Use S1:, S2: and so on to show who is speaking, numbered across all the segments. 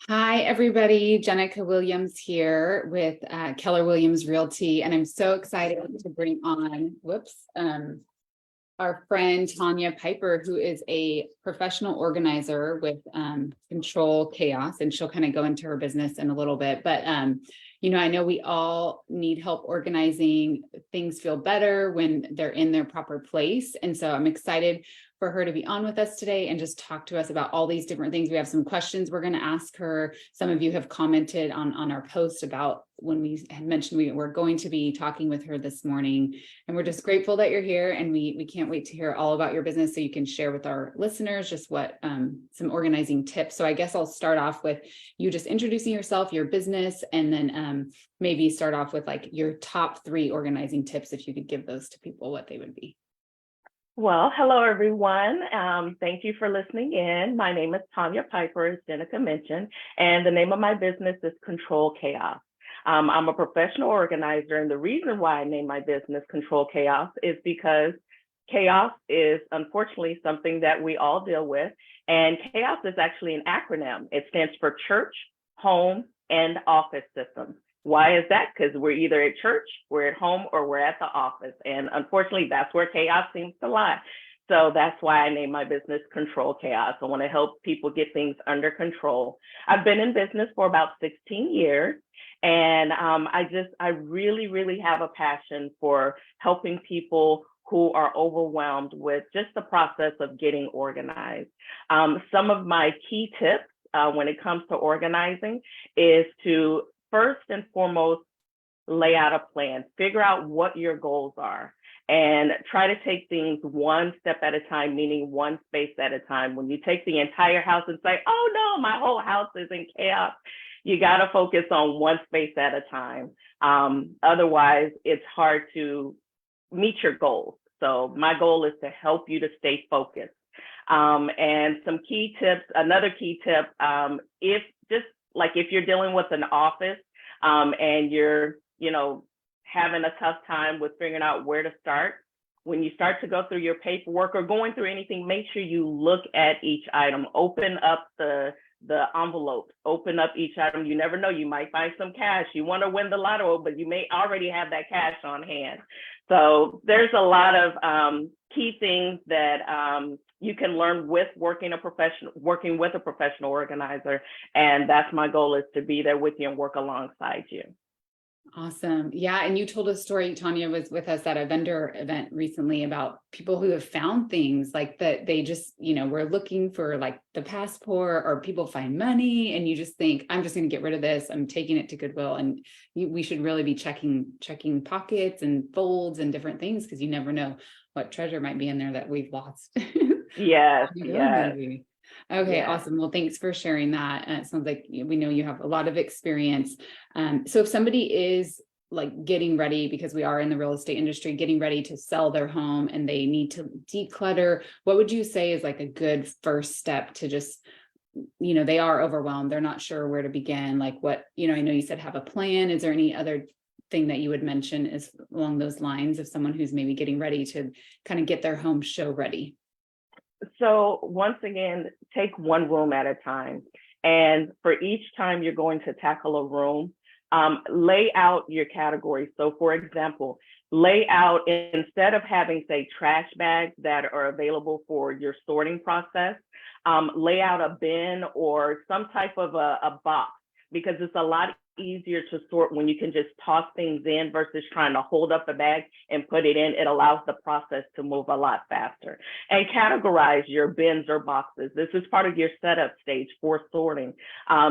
S1: Hi, everybody. Jenica Williams here with Keller Williams Realty, and I'm so excited to bring on, our friend Tanya Piper, who is a professional organizer with Control Chaos, and she'll kind of go into her business in a little bit. But I know we all need help organizing. Things feel better when they're in their proper place, and so I'm excited for her to be on with us today and just talk to us about all these different things. We have some questions we're going to ask her. Some of you have commented on our post about when we had mentioned we were going to be talking with her this morning. And we're just grateful that you're here, and we can't wait to hear all about your business so you can share with our listeners just what some organizing tips. So I guess I'll start off with you just introducing yourself, your business, and then maybe start off with like your top 3 organizing tips, if you could give those to people, what they would be.
S2: Well, hello, everyone. Thank you for listening in. My name is Tanya Piper, as Jenica mentioned, and the name of my business is Control Chaos. I'm a professional organizer, and the reason why I named my business Control Chaos is because chaos is unfortunately something that we all deal with, and chaos is actually an acronym. It stands for church, home, and office systems. Why is that? Because we're either at church, we're at home, or we're at the office. And unfortunately, that's where chaos seems to lie. So that's why I named my business Control Chaos. I want to help people get things under control. I've been in business for about 16 years. And I really, really have a passion for helping people who are overwhelmed with just the process of getting organized. Some of my key tips when it comes to organizing is to first and foremost, lay out a plan, figure out what your goals are, and try to take things one step at a time, meaning one space at a time. When you take the entire house and say, oh no, my whole house is in chaos, you got to focus on one space at a time. Otherwise, it's hard to meet your goals. So my goal is to help you to stay focused. And some key tips, another key tip, if you're dealing with an office and you're, having a tough time with figuring out where to start, when you start to go through your paperwork or going through anything, make sure you look at each item, open up the envelope, open up each item. You never know, you might find some cash. You want to win the lotto, but you may already have that cash on hand. So there's a lot of key things that you can learn with working with a professional organizer. And that's my goal, is to be there with you and work alongside you.
S1: Awesome. Yeah. And you told a story, Tanya was with us at a vendor event recently about people who have found things like that. They just, were looking for like the passport, or people find money and you just think, I'm just going to get rid of this. I'm taking it to Goodwill. And we should really be checking pockets and folds and different things, because you never know what treasure might be in there that we've lost.
S2: Yes.
S1: Maybe. Okay,
S2: yes.
S1: Awesome. Well, thanks for sharing that. It sounds like we know you have a lot of experience. So if somebody is like getting ready, because we are in the real estate industry, getting ready to sell their home and they need to declutter, what would you say is like a good first step to just, they are overwhelmed, they're not sure where to begin? Like what, I know you said have a plan. Is there any other thing that you would mention is along those lines of someone who's maybe getting ready to kind of get their home show ready?
S2: So once again, take one room at a time. And for each time you're going to tackle a room, lay out your categories. So for example, lay out, instead of having, say, trash bags that are available for your sorting process, lay out a bin or some type of a box, because it's a lot easier to sort when you can just toss things in versus trying to hold up a bag and put it in. It allows the process to move a lot faster. And categorize your bins or boxes. This is part of your setup stage for sorting.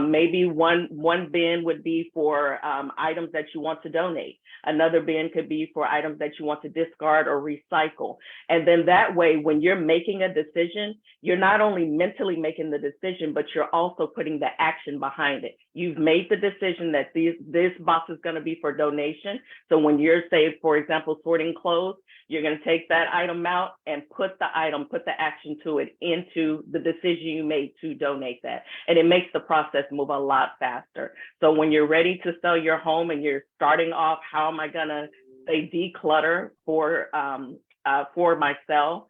S2: Maybe one bin would be for items that you want to donate. Another bin could be for items that you want to discard or recycle. And then that way, when you're making a decision, you're not only mentally making the decision, but you're also putting the action behind it. You've made the decision that this box is going to be for donation. So when you're, say, for example, sorting clothes, you're going to take that item out and put the action to it into the decision you made to donate that. And it makes the process move a lot faster. So when you're ready to sell your home and you're starting off, how am I going to say declutter for my sale?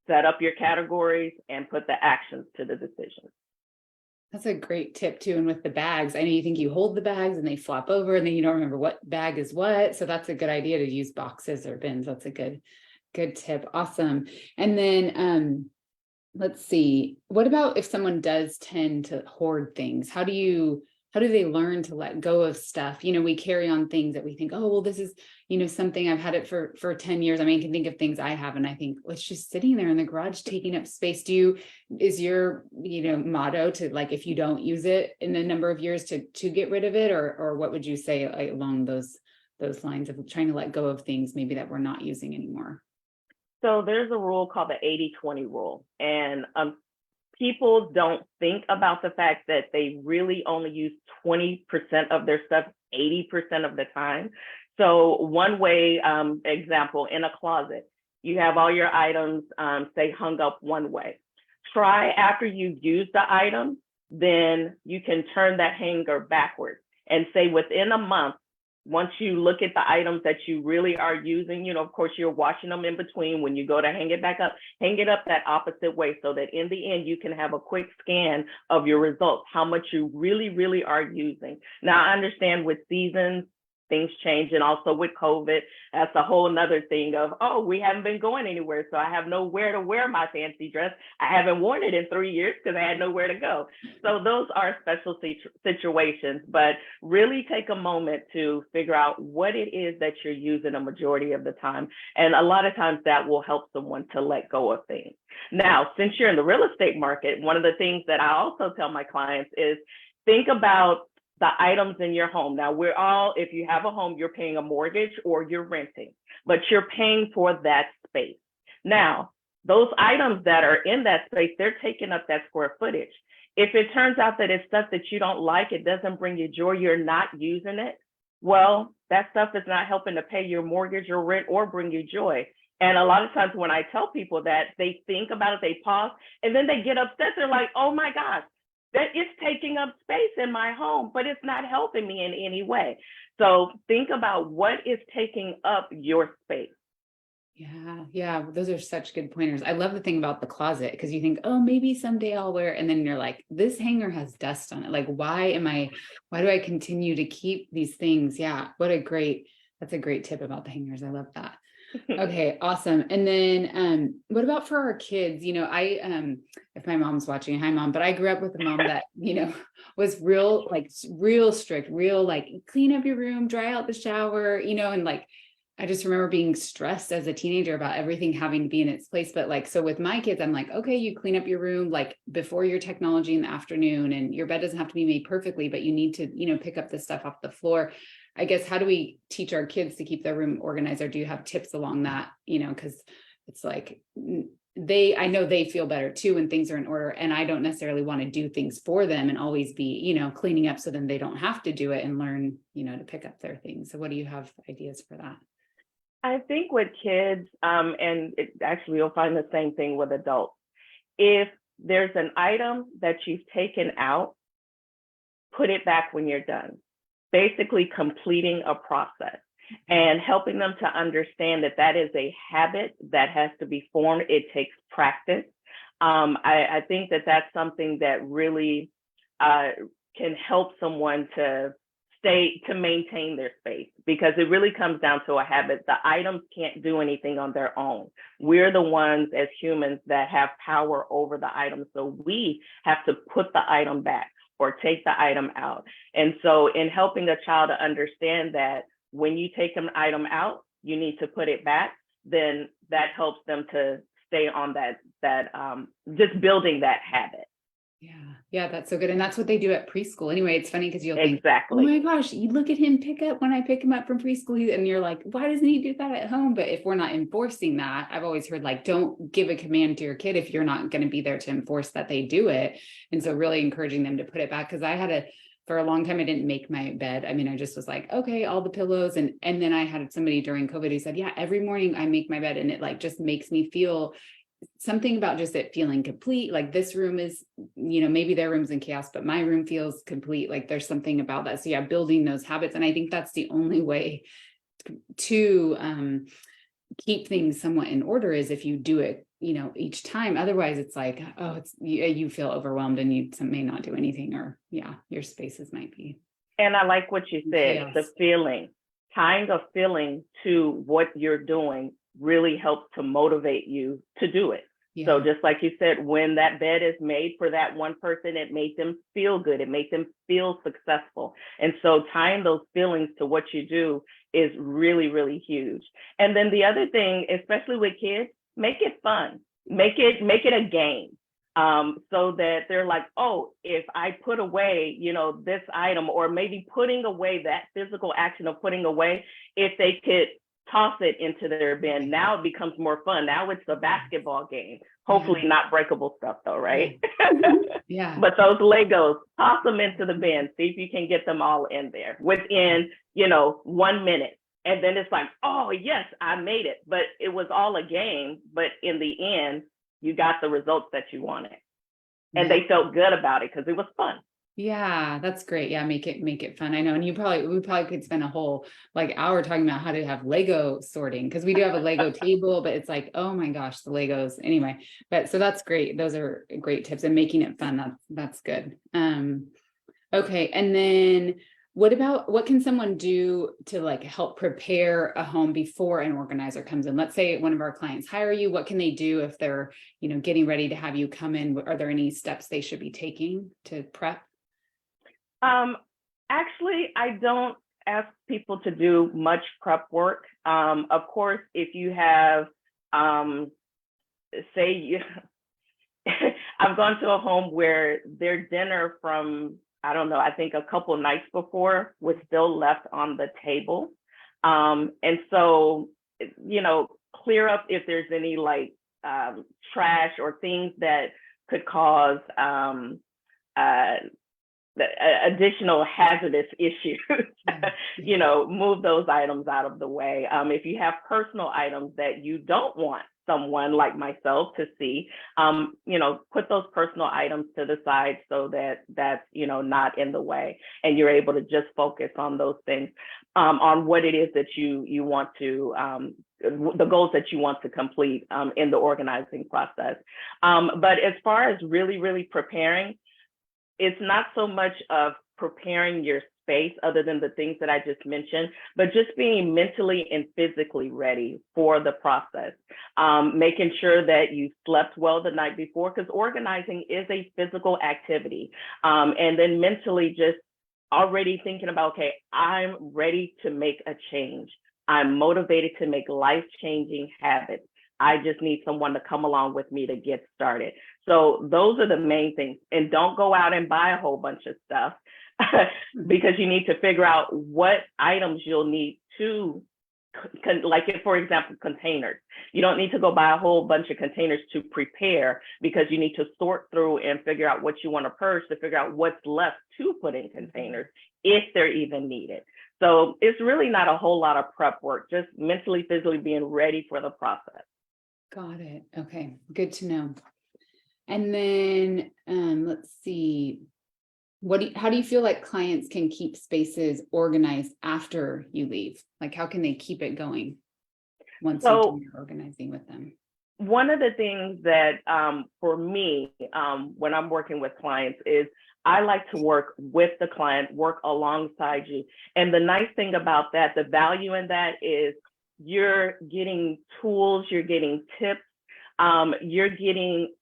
S2: Set up your categories and put the actions to the decision.
S1: That's a great tip too. And with the bags, I know you think you hold the bags and they flop over and then you don't remember what bag is what. So that's a good idea to use boxes or bins. That's a good tip. Awesome. And then let's see, what about if someone does tend to hoard things? How do they learn to let go of stuff? We carry on things that we think, oh, well, this is, something I've had it for 10 years. I mean, I can think of things I have, and I think, well, it's just sitting there in the garage taking up space. Is your, motto to, like, if you don't use it in a number of years to get rid of it, or what would you say along those lines of trying to let go of things maybe that we're not using anymore?
S2: So there's a rule called the 80-20 rule. And people don't think about the fact that they really only use 20% of their stuff 80% of the time. So one way, example, in a closet, you have all your items, say, hung up one way. Try after you use the item, then you can turn that hanger backwards and say within a month, once you look at the items that you really are using, of course, you're washing them in between. When you go to hang it back up, hang it up that opposite way so that in the end, you can have a quick scan of your results, how much you really, really are using. Now, I understand with seasons, things change. And also with COVID, that's a whole nother thing of, oh, we haven't been going anywhere. So I have nowhere to wear my fancy dress. I haven't worn it in 3 years because I had nowhere to go. So those are special situations, but really take a moment to figure out what it is that you're using a majority of the time. And a lot of times that will help someone to let go of things. Now, since you're in the real estate market, one of the things that I also tell my clients is think about the items in your home. Now, if you have a home, you're paying a mortgage or you're renting, but you're paying for that space. Now, those items that are in that space, they're taking up that square footage. If it turns out that it's stuff that you don't like, it doesn't bring you joy, you're not using it, well, that stuff is not helping to pay your mortgage or rent or bring you joy. And a lot of times when I tell people that, they think about it, they pause, and then they get upset. They're like, oh my gosh, that it's taking up space in my home, but it's not helping me in any way. So think about what is taking up your space.
S1: Yeah. Those are such good pointers. I love the thing about the closet, because you think, oh, maybe someday I'll wear it. And then you're like, this hanger has dust on it. Like, why do I continue to keep these things? Yeah. That's a great tip about the hangers. I love that. Okay, awesome. And then what about for our kids? If my mom's watching, hi mom, but I grew up with a mom that, was real strict, clean up your room, dry out the shower, and I just remember being stressed as a teenager about everything having to be in its place. But so with my kids, I'm like, okay, you clean up your room before your technology in the afternoon, and your bed doesn't have to be made perfectly, but you need to, pick up the stuff off the floor. I guess, how do we teach our kids to keep their room organized? Or do you have tips along that? Because it's like I know they feel better too when things are in order, and I don't necessarily want to do things for them and always be, cleaning up so then they don't have to do it and learn, to pick up their things. So what do you have ideas for that?
S2: I think with kids, actually you'll find the same thing with adults. If there's an item that you've taken out, put it back when you're done. Basically completing a process and helping them to understand that is a habit that has to be formed. It takes practice. I think that's something that really can help someone to maintain their space, because it really comes down to a habit. The items can't do anything on their own. We're the ones as humans that have power over the items. So we have to put the item back or take the item out. And so in helping a child to understand that when you take an item out, you need to put it back, then that helps them to stay on that just building that habit.
S1: Yeah, that's so good. And that's what they do at preschool. Anyway, it's funny because you'll think,
S2: exactly.
S1: Oh my gosh, you look at him pick up when I pick him up from preschool, and you're like, why doesn't he do that at home? But if we're not enforcing that, I've always heard don't give a command to your kid if you're not going to be there to enforce that they do it. And so really encouraging them to put it back, because for a long time, I didn't make my bed. I mean, I just was like, okay, all the pillows. And then I had somebody during COVID who said, yeah, every morning I make my bed, and it just makes me feel something about just it feeling complete. Like this room is, maybe their room's in chaos, but my room feels complete. Like there's something about that. So yeah, building those habits. And I think that's the only way to keep things somewhat in order is if you do it, each time. Otherwise it's like, oh, you feel overwhelmed and you may not do anything, or your spaces might be.
S2: And I like what you said,
S1: Chaos.
S2: the feeling, tying a feeling to what you're doing really helps to motivate you to do it.
S1: Yeah.
S2: So just like you said, when that bed is made for that one person, it made them feel good. It made them feel successful. And so tying those feelings to what you do is really, really huge. And then the other thing, especially with kids, make it fun. Make it a game. So that they're like, oh, if I put away, this item, or maybe putting away, that physical action of putting away, if they could toss it into their bin, now it becomes more fun. Now it's a basketball game. Hopefully not breakable stuff though, right?
S1: Yeah.
S2: But those Legos, toss them into the bin. See if you can get them all in there within, 1 minute. And then it's like, oh yes, I made it. But it was all a game. But in the end, you got the results that you wanted. And they felt good about it because it was fun.
S1: Yeah, that's great. Yeah, make it fun. I know. And we probably could spend a whole hour talking about how to have Lego sorting, because we do have a Lego table, but it's like, oh my gosh, the Legos anyway. But so that's great. Those are great tips, and making it fun. That's good. Okay. And then what can someone do to help prepare a home before an organizer comes in? Let's say one of our clients hire you. What can they do if they're, getting ready to have you come in? Are there any steps they should be taking to prep?
S2: Actually, I don't ask people to do much prep work. Of course, if you have, I've gone to a home where their dinner from, I don't know, I think a couple nights before was still left on the table. And so, clear up if there's any trash or things that could cause additional hazardous issues. Move those items out of the way. If you have personal items that you don't want someone like myself to see, put those personal items to the side so that that's, not in the way, and you're able to just focus on those things, on what it is that you want to, the goals that you want to complete in the organizing process. But as far as really, really preparing, it's not so much of preparing your space, other than the things that I just mentioned, but just being mentally and physically ready for the process. Making sure that you slept well the night before, because organizing is a physical activity. And then mentally just already thinking about, okay, I'm ready to make a change. I'm motivated to make life-changing habits. I just need someone to come along with me to get started. So those are the main things. And don't go out and buy a whole bunch of stuff because you need to figure out what items you'll need to, for example, containers. You don't need to go buy a whole bunch of containers to prepare, because you need to sort through and figure out what you want to purge to figure out what's left to put in containers, if they're even needed. So it's really not a whole lot of prep work, just mentally, physically being ready for the process.
S1: Got it. Okay. Good to know. And then let's see. How do you feel like clients can keep spaces organized after you leave? How can they keep it going once you're organizing with them?
S2: One of the things that for me, when I'm working with clients, is I like to work with the client, work alongside you. And the nice thing about that, the value in that, is you're getting tools, you're getting tips, you're getting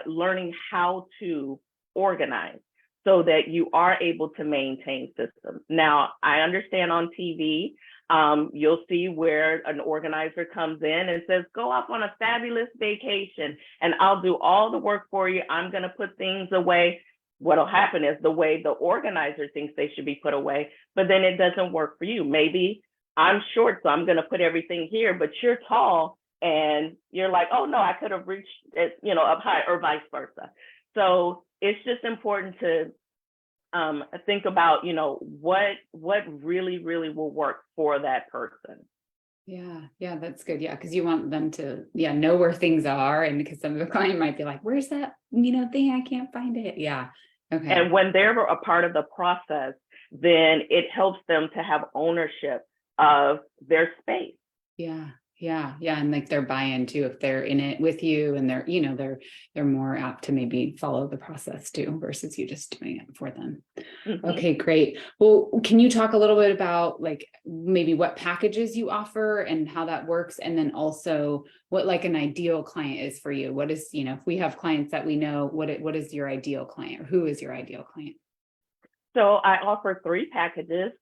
S2: learning how to organize so that you are able to maintain systems. Now, I understand on TV, you'll see where an organizer comes in and says, go off on a fabulous vacation and I'll do all the work for you. I'm going to put things away. What'll happen is the way the organizer thinks they should be put away, but then it doesn't work for you. Maybe I'm short, so I'm going to put everything here, but you're tall and you're like, oh no, I could have reached it, up high, or vice versa. So it's just important to think about, what really, really will work for that person.
S1: Yeah, that's good. Yeah, because you want them to know where things are, and because some of the client might be like, where's that thing? I can't find it. Yeah. Okay.
S2: And when they're a part of the process, then it helps them to have ownership of their space.
S1: Yeah. Yeah. Yeah. And like their buy-in too, if they're in it with you and they're, they're more apt to maybe follow the process too, versus you just doing it for them. Okay, great. Well, can you talk a little bit about like maybe what packages you offer and how that works? And then also what like an ideal client is for you? What is, if we have clients that we know, what is your ideal client, or who is your ideal client?
S2: So I offer 3 packages.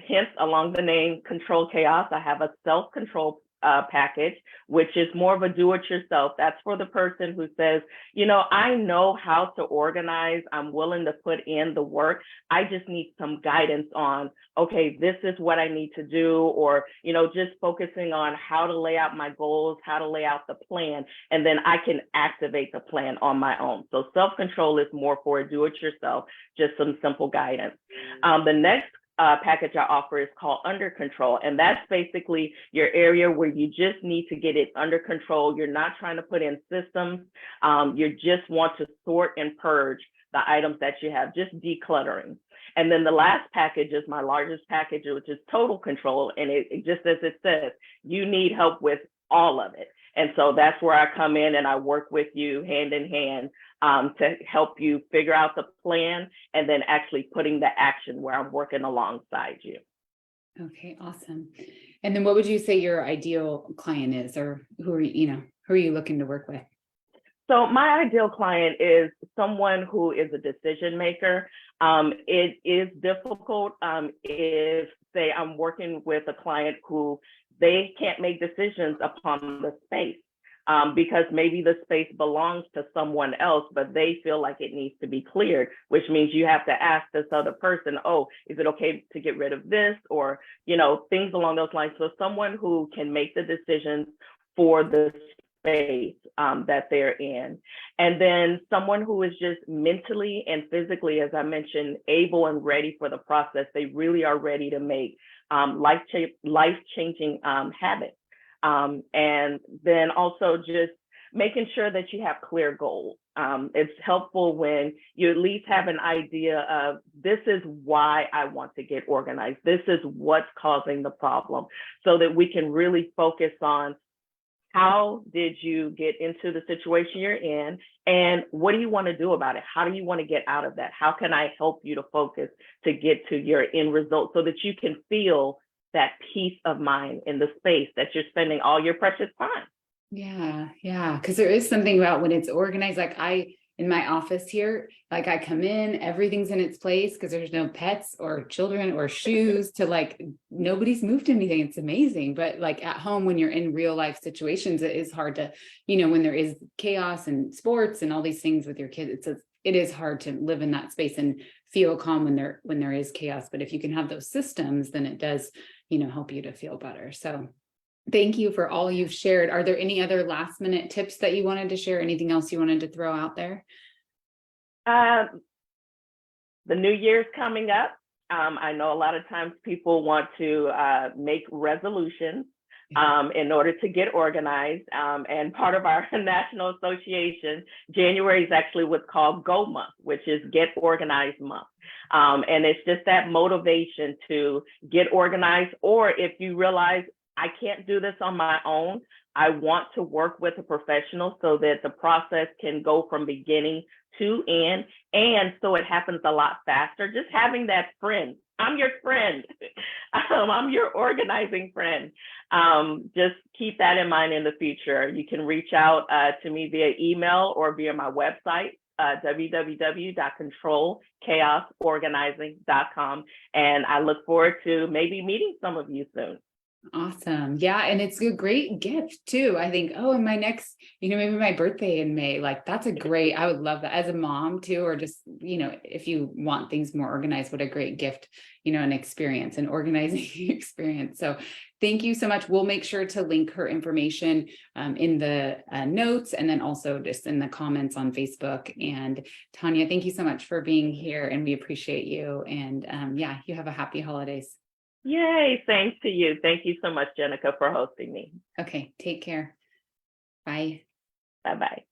S2: Hence, along the name Control Chaos, I have a self-control package, which is more of a do-it-yourself. That's for the person who says, I know how to organize. I'm willing to put in the work. I just need some guidance on, okay, this is what I need to do, or, just focusing on how to lay out my goals, how to lay out the plan, and then I can activate the plan on my own. So self-control is more for a do-it-yourself, just some simple guidance. The next package I offer is called Under Control. And that's basically your area where you just need to get it under control. You're not trying to put in systems. You just want to sort and purge the items that you have, just decluttering. And then the last package is my largest package, which is Total Control. And it just as it says, you need help with all of it. And so that's where I come in and I work with you hand in hand to help you figure out the plan and then actually putting the action where I'm working alongside you.
S1: Okay, awesome. And then what would you say your ideal client is, or who are you looking to work with?
S2: So my ideal client is someone who is a decision maker. It is difficult if, say, I'm working with a client who they can't make decisions upon the space because maybe the space belongs to someone else, but they feel like it needs to be cleared, which means you have to ask this other person, oh, is it okay to get rid of this? Or, things along those lines. So someone who can make the decisions for the space that they're in. And then someone who is just mentally and physically, as I mentioned, able and ready for the process. They really are ready to make life-changing habits. And then also just making sure that you have clear goals. It's helpful when you at least have an idea of, this is why I want to get organized. This is what's causing the problem, so that we can really focus on, how did you get into the situation you're in? And what do you want to do about it? How do you want to get out of that? How can I help you to focus to get to your end result so that you can feel that peace of mind in the space that you're spending all your precious time?
S1: Yeah. Yeah. Because there is something about when it's organized, like in my office here, like I come in, everything's in its place because there's no pets or children or shoes to like, nobody's moved anything. It's amazing. But like at home, when you're in real life situations, it is hard to, when there is chaos and sports and all these things with your kids, it is hard to live in that space and feel calm when there is chaos. But if you can have those systems, then it does, help you to feel better. So thank you for all you've shared. Are there any other last minute tips that you wanted to share? Anything else you wanted to throw out there?
S2: The new year's coming up. I know a lot of times people want to make resolutions in order to get organized. And part of our national association, January is actually what's called Go Month, which is Get Organized Month. And it's just that motivation to get organized. Or if you realize, I can't do this on my own, I want to work with a professional so that the process can go from beginning to end. And so it happens a lot faster. Just having that friend. I'm your friend. I'm your organizing friend. Just keep that in mind in the future. You can reach out to me via email or via my website, www.controlchaosorganizing.com. And I look forward to maybe meeting some of you soon.
S1: Awesome. Yeah. And it's a great gift too. I think, and my next, maybe my birthday in May, like I would love that as a mom too, or just, if you want things more organized, what a great gift, an experience, an organizing experience. So thank you so much. We'll make sure to link her information in the notes, and then also just in the comments on Facebook. And Tanya, thank you so much for being here, and we appreciate you. And you have a happy holidays.
S2: Yay, thanks to you. Thank you so much, Jenica, for hosting me.
S1: Okay, take care. Bye.
S2: Bye-bye.